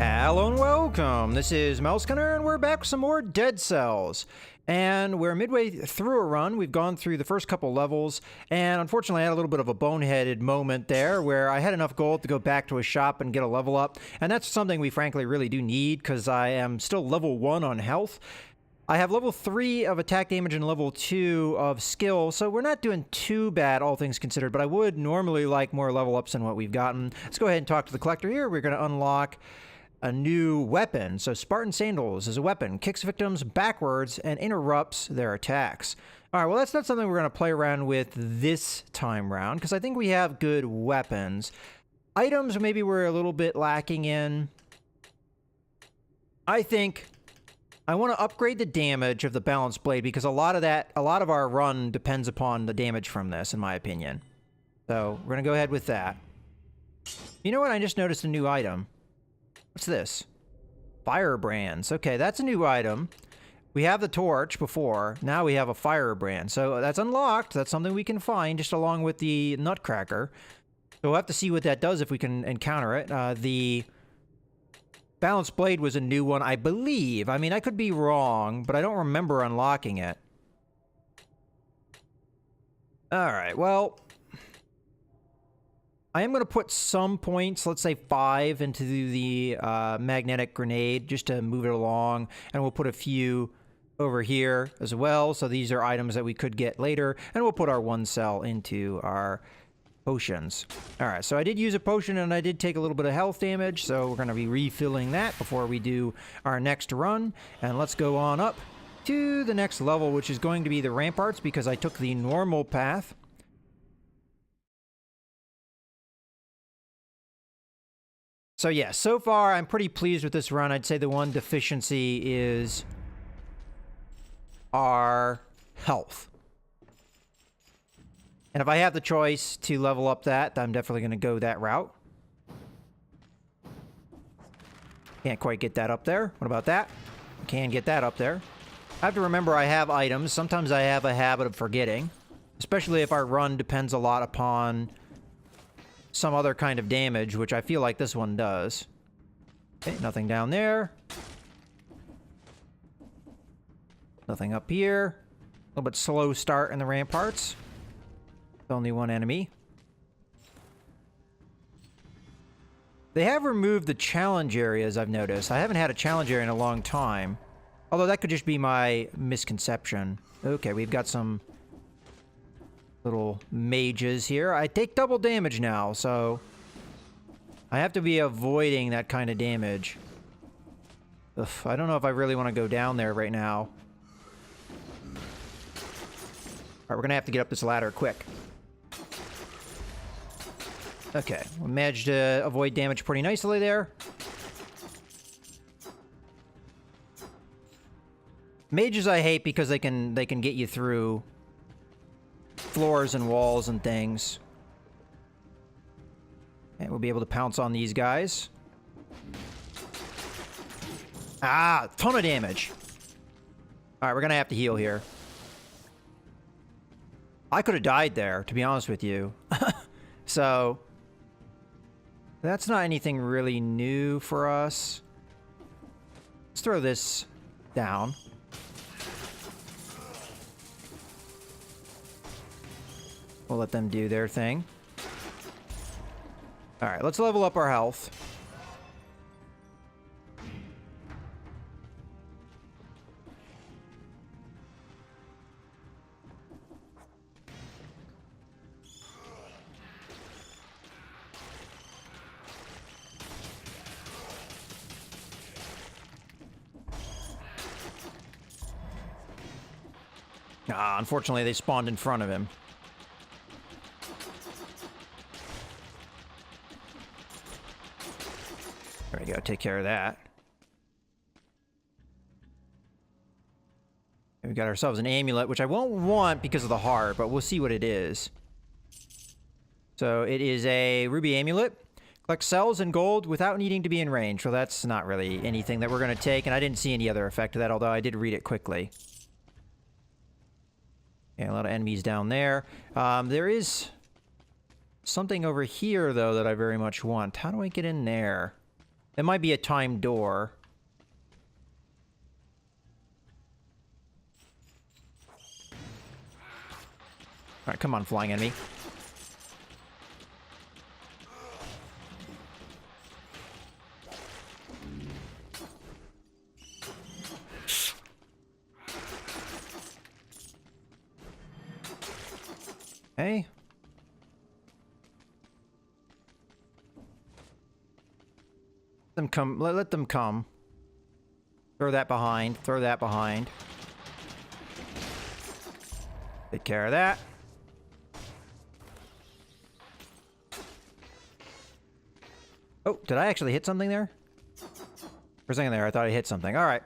Hello and welcome. This is Mousecunner, and we're back with some more Dead Cells. And we're midway through a run. We've gone through the first couple levels, and unfortunately I had a little bit of a boneheaded moment there where I had enough gold to go back to a shop and get a level up. And that's something we frankly really do need, because I am still level 1 on health. I have level 3 of attack damage and level 2 of skill, so we're not doing too bad, all things considered, but I would normally like more level ups than what we've gotten. Let's go ahead and talk to the collector here. We're going to unlock a new weapon. So Spartan Sandals is a weapon, kicks victims backwards and interrupts their attacks. All right, well, that's not something we're going to play around with this time round, because I think we have good weapons. Items, maybe we're a little bit lacking in. I think I want to upgrade the damage of the balance blade, because a lot of our run depends upon the damage from this, in my opinion. So we're going to go ahead with that. You know what? I just noticed a new item. What's this? Firebrands. Okay, that's a new item. We have the torch before. Now we have a firebrand. So that's unlocked. That's something we can find just along with the nutcracker. So we'll have to see what that does if we can encounter it. The balanced blade was a new one, I believe. I mean, I could be wrong, but I don't remember unlocking it. Alright, well, I am going to put some points, let's say 5, into the magnetic grenade, just to move it along. And we'll put a few over here as well. So these are items that we could get later. And we'll put our 1 cell into our potions. Alright, so I did use a potion and I did take a little bit of health damage. So we're going to be refilling that before we do our next run. And let's go on up to the next level, which is going to be the ramparts, because I took the normal path. So yeah, so far I'm pretty pleased with this run. I'd say the one deficiency is our health. And if I have the choice to level up that, I'm definitely going to go that route. Can't quite get that up there. What about that? Can get that up there. I have to remember I have items. Sometimes I have a habit of forgetting, especially if our run depends a lot upon some other kind of damage, which I feel like this one does. Okay, nothing down there. Nothing up here. A little bit slow start in the ramparts. Only one enemy. They have removed the challenge areas, I've noticed. I haven't had a challenge area in a long time. Although that could just be my misconception. Okay, we've got some little mages here. I take double damage now, so I have to be avoiding that kind of damage. Ugh, I don't know if I really want to go down there right now. Alright, we're gonna have to get up this ladder quick. Okay, we managed to avoid damage pretty nicely there. Mages I hate because they can get you through floors and walls and things. And we'll be able to pounce on these guys. Ah, ton of damage. Alright, we're gonna have to heal here. I could have died there, to be honest with you. So that's not anything really new for us. Let's throw this down. We'll let them do their thing. Alright, let's level up our health. Ah, unfortunately, they spawned in front of him. There we go, take care of that. And we got ourselves an amulet, which I won't want because of the heart, but we'll see what it is. So it is a ruby amulet. Collects cells and gold without needing to be in range. Well, that's not really anything that we're going to take, and I didn't see any other effect of that, although I did read it quickly. Yeah, a lot of enemies down there. There is something over here, though, that I very much want. How do I get in there? It might be a timed door. Alright, come on, flying enemy. Okay. Let them come. Throw that behind. Throw that behind. Take care of that. Oh, did I actually hit something there? For a second there, I thought I hit something. All right.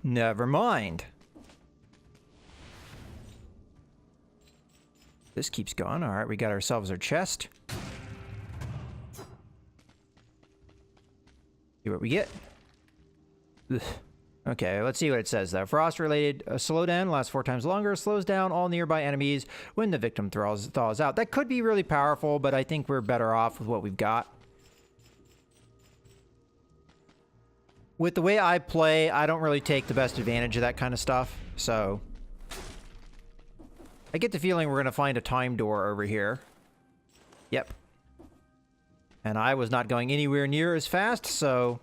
Never mind. This keeps going. All right, we got ourselves our chest. See what we get. Ugh. Okay, let's see what it says though. Frost-related slowdown lasts 4 times longer, slows down all nearby enemies when the victim thaws out. That could be really powerful, but I think we're better off with what we've got. With the way I play, I don't really take the best advantage of that kind of stuff, so I get the feeling we're going to find a time door over here. Yep. And I was not going anywhere near as fast, so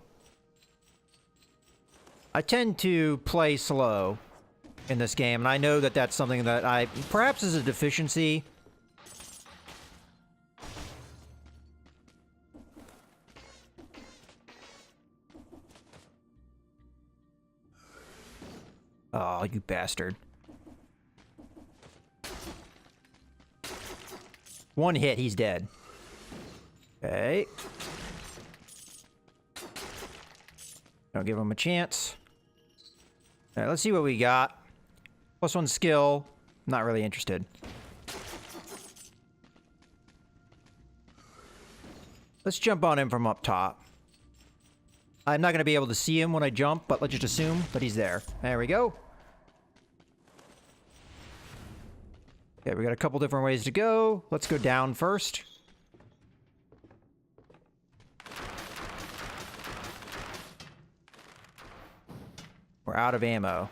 I tend to play slow in this game, and I know that that's something that I perhaps is a deficiency. Oh, you bastard. One hit, he's dead. Okay. Don't give him a chance. All right, let's see what we got. +1 skill. Not really interested. Let's jump on him from up top. I'm not going to be able to see him when I jump, but let's just assume that he's there. There we go. Okay, we got a couple different ways to go. Let's go down first. We're out of ammo.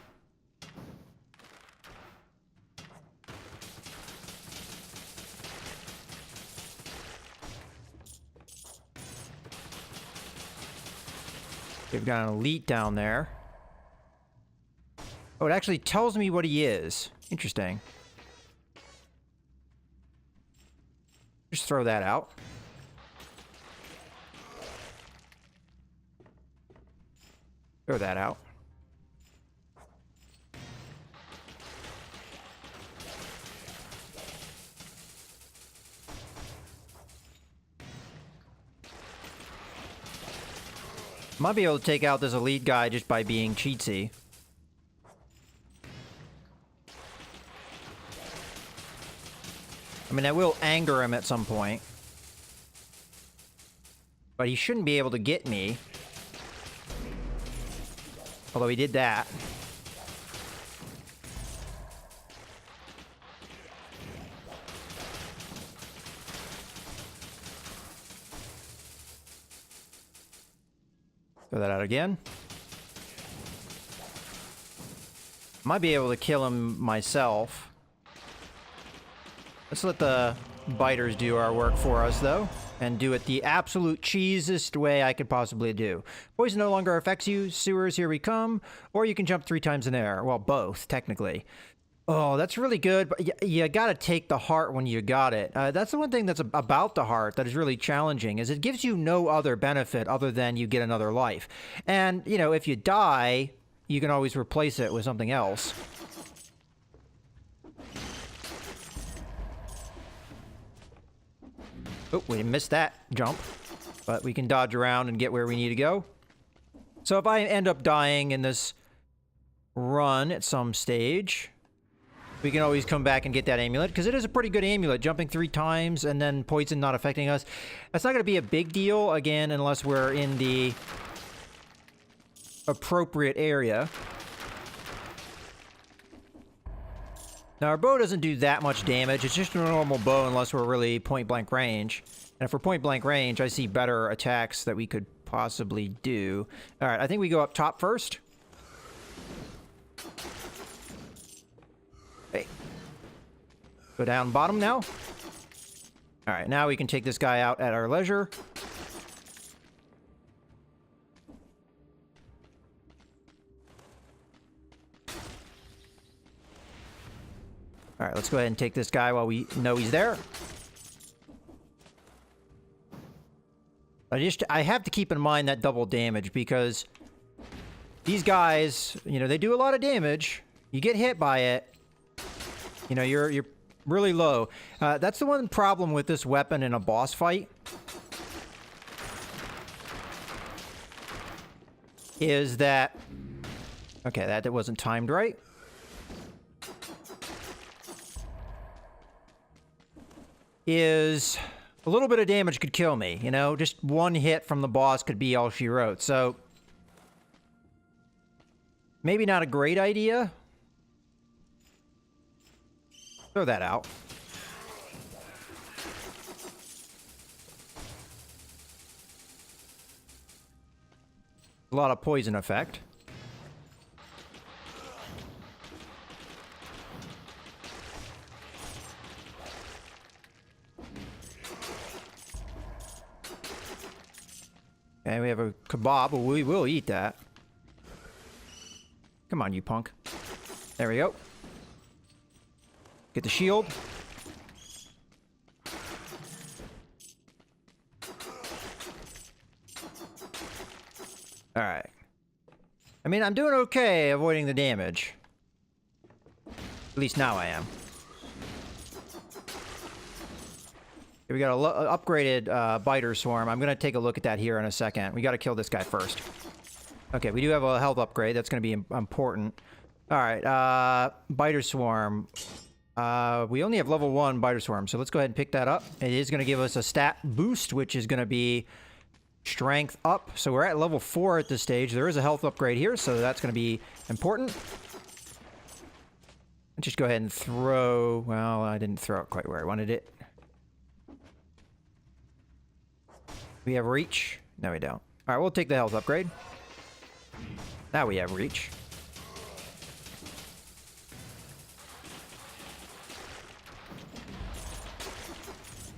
We've got an elite down there. Oh, it actually tells me what he is. Interesting. Just throw that out. Throw that out. Might be able to take out this elite guy just by being cheatsy. I mean, that will anger him at some point. But he shouldn't be able to get me. Although he did that. Throw that out again. Might be able to kill him myself. Let's let the biters do our work for us, though. And do it the absolute cheesiest way I could possibly do. Poison no longer affects you. Sewers, here we come. Or you can jump 3 times in the air. Well, both, technically. Oh, that's really good, but you gotta take the heart when you got it. That's the one thing that's about the heart that is really challenging, is it gives you no other benefit other than you get another life. And, you know, if you die, you can always replace it with something else. Oh, we missed that jump, but we can dodge around and get where we need to go. So if I end up dying in this run at some stage, we can always come back and get that amulet, because it is a pretty good amulet. Jumping 3 times and then poison not affecting us. That's not going to be a big deal, again, unless we're in the appropriate area. Now, our bow doesn't do that much damage. It's just a normal bow unless we're really point-blank range. And if we're point-blank range, I see better attacks that we could possibly do. All right, I think we go up top first. Hey. Go down bottom now. All right, now we can take this guy out at our leisure. All right, let's go ahead and take this guy while we know he's there. I have to keep in mind that double damage because these guys, you know, they do a lot of damage. You get hit by it, you know, you're really low. That's the one problem with this weapon in a boss fight. Is that... Okay, that wasn't timed right. Is a little bit of damage could kill me, you know? Just one hit from the boss could be all she wrote, so... Maybe not a great idea. Throw that out. A lot of poison effect. Okay, we have a kebab, but we will eat that. Come on, you punk. There we go. Get the shield. Alright. I mean, I'm doing okay avoiding the damage. At least now I am. Here we got an upgraded biter swarm. I'm going to take a look at that here in a second. We got to kill this guy first. Okay, we do have a health upgrade. That's going to be important. Alright, biter swarm. We only have level 1 biter swarm, so let's go ahead and pick that up. It is going to give us a stat boost, which is going to be strength up. So we're at level 4 at this stage. There is a health upgrade here, so that's going to be important. Let's just go ahead and throw... Well, I didn't throw it quite where I wanted it. We have reach? No, we don't. All right, we'll take the health upgrade. Now we have reach.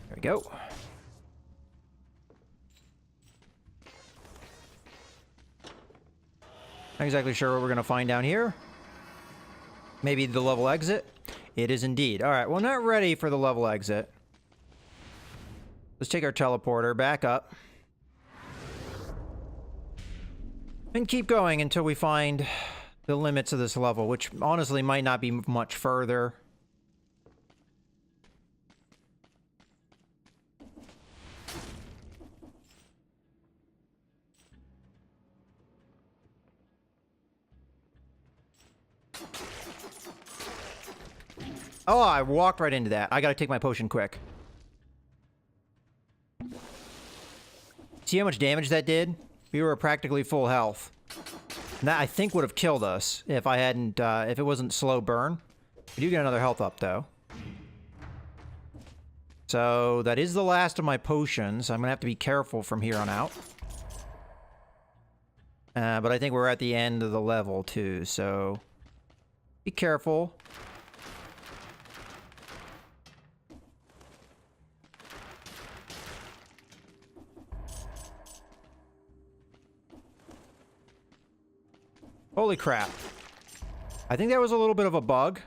There we go. Not exactly sure what we're going to find down here. Maybe the level exit? It is indeed. All right, well, not ready for the level exit. Let's take our teleporter back up. And keep going until we find the limits of this level, which honestly might not be much further. Oh, I walked right into that. I gotta take my potion quick. See how much damage that did? We were practically full health. And that, I think, would have killed us if I hadn't, if it wasn't slow burn. We do get another health up, though. So, that is the last of my potions. I'm gonna have to be careful from here on out. But I think we're at the end of the level, too, so... Be careful. Holy crap. I think that was a little bit of a bug,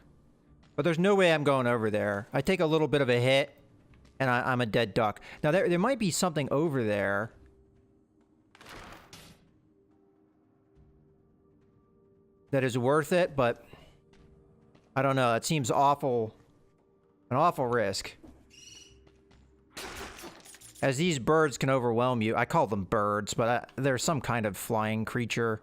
but there's no way I'm going over there. I take a little bit of a hit, and I'm a dead duck. Now, there might be something over there. That is worth it, but I don't know. It seems awful, an awful risk. As these birds can overwhelm you. I call them birds, but they're some kind of flying creature.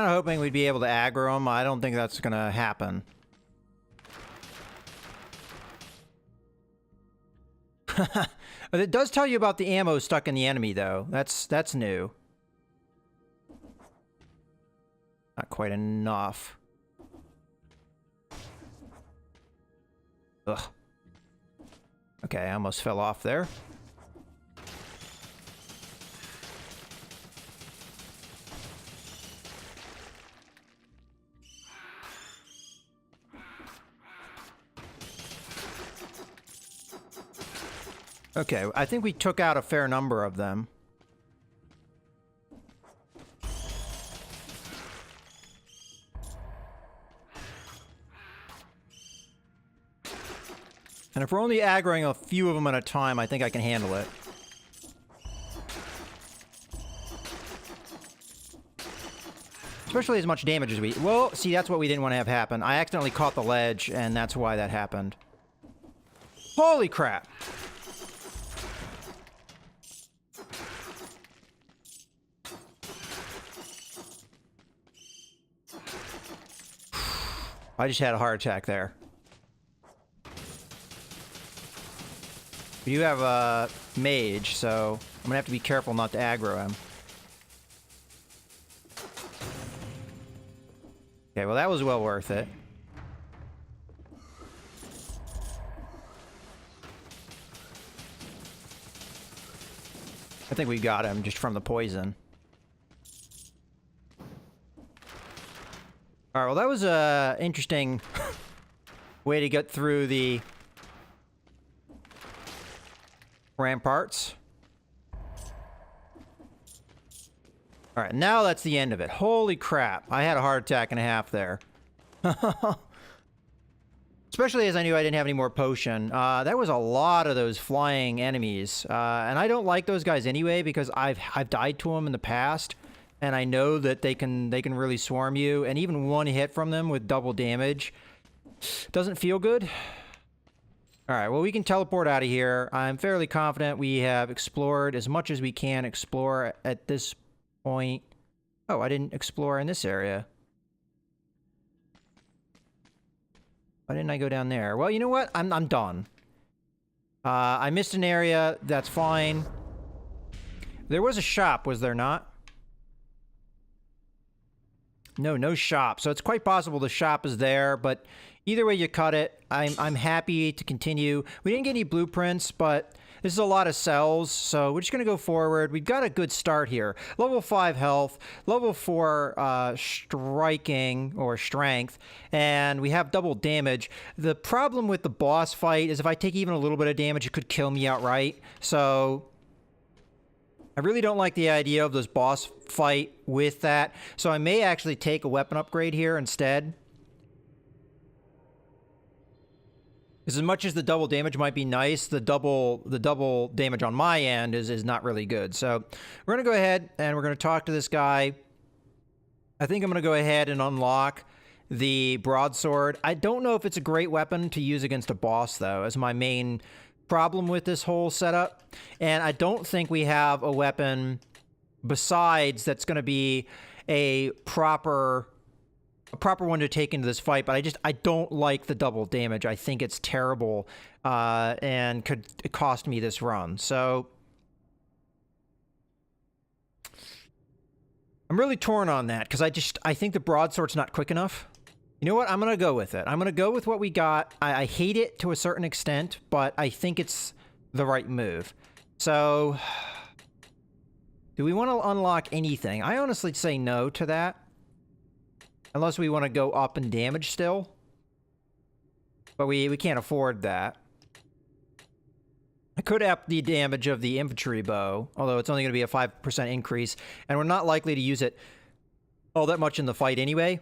kind of hoping we'd be able to aggro them. I don't think that's going to happen. It does tell you about the ammo stuck in the enemy, though. That's new. Not quite enough. Ugh. Okay, I almost fell off there. Okay, I think we took out a fair number of them. And if we're only aggroing a few of them at a time, I think I can handle it. Especially as much damage as we... Well, see, that's what we didn't want to have happen. I accidentally caught the ledge, and that's why that happened. Holy crap! I just had a heart attack there. You have a mage, so I'm gonna have to be careful not to aggro him. Okay, well that was well worth it. I think we got him just from the poison. Alright, well that was a interesting way to get through the ramparts. Alright, now that's the end of it. Holy crap, I had a heart attack and a half there. Especially as I knew I didn't have any more potion. That was a lot of those flying enemies. And I don't like those guys anyway because I've died to them in the past. And I know that they can really swarm you. And even one hit from them with double damage doesn't feel good. Alright, well we can teleport out of here. I'm fairly confident we have explored as much as we can explore at this point. Oh, I didn't explore in this area. Why didn't I go down there? Well, you know what? I'm done. I missed an area. That's fine. There was a shop, was there not? No shop. So it's quite possible the shop is there, but either way you cut it, I'm happy to continue. We didn't get any blueprints, but this is a lot of cells, so we're just going to go forward. We've got a good start here. Level 5 health, level 4 striking or strength, and we have double damage. The problem with the boss fight is if I take even a little bit of damage, it could kill me outright. So I really don't like the idea of this boss fight with that. So I may actually take a weapon upgrade here instead. As much as the double damage might be nice, the double damage on my end is not really good. So we're going to go ahead and we're going to talk to this guy. I think I'm going to go ahead and unlock the broadsword. I don't know if it's a great weapon to use against a boss, though, as my main problem with this whole setup. And I don't think we have a weapon besides that's going to be a proper one to take into this fight, but I don't like the double damage. I think it's terrible and could cost me this run. So I'm really torn on that because I think the broadsword's not quick enough. You know what? I'm going to go with it. I'm going to go with what we got. I hate it to a certain extent, but I think it's the right move. So do we want to unlock anything? I honestly say no to that. Unless we want to go up in damage still. But we can't afford that. I could up the damage of the infantry bow, although it's only going to be a 5% increase, and we're not likely to use it all that much in the fight anyway.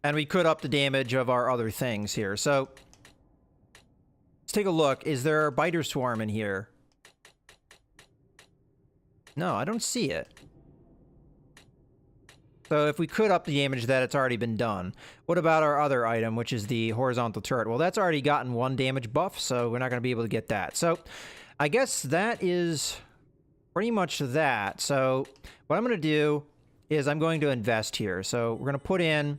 And we could up the damage of our other things here. So let's take a look. Is there a biter swarm in here? No, I don't see it. So if we could up the damage that, it's already been done. What about our other item, which is the horizontal turret? Well, that's already gotten 1 damage buff, so we're not going to be able to get that. So I guess that is pretty much that. So what I'm going to do is I'm going to invest here. So we're going to put in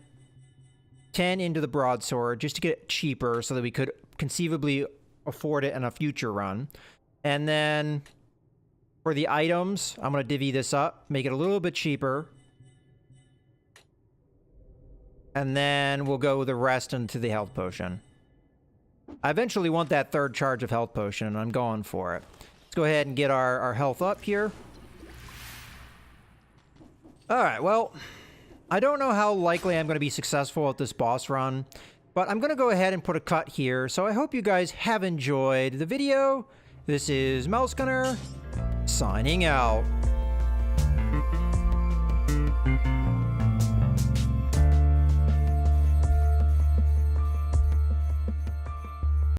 10 into the broadsword just to get it cheaper so that we could conceivably afford it in a future run. And then for the items, I'm going to divvy this up, make it a little bit cheaper. And then we'll go the rest into the health potion. I eventually want that third charge of health potion, and I'm going for it. Let's go ahead and get our health up here. Alright, well, I don't know how likely I'm going to be successful at this boss run, but I'm going to go ahead and put a cut here. So I hope you guys have enjoyed the video. This is Mouse Gunner, signing out.